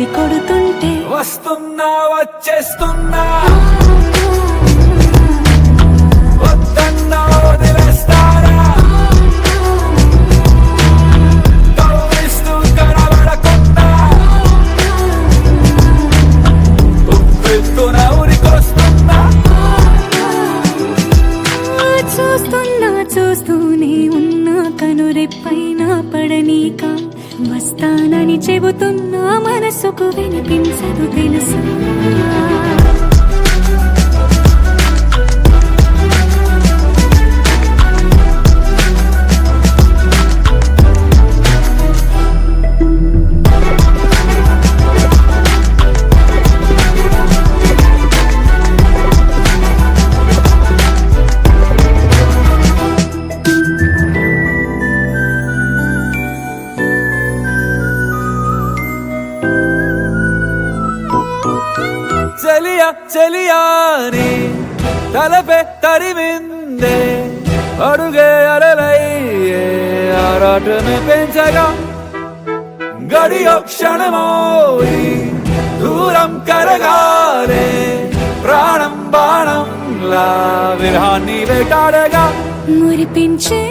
ఉసి కొడుతుంటే వస్తున్నా వచ్చేస్తున్నా వద్దన్నా వదిలేస్తారా కవ్విస్తూ కనబడకుండా ఉప్పెత్తున ఉరికొస్తున్నా చూస్తూనే ఉన్నా కనురెప్పైన పడనీక వస్తానని చెబుతున్నా మనసుకు వినిపించదు తెలుసా చలియా చలియాని తలపే తరిమిందే అడుగే అరలయ్యే ఆరాటమే పెంచగా గడియో క్షణమోయి దూరం కరగాలే ప్రాణం బాణంలా విరహాన్ని వేటాడగా మురిపించే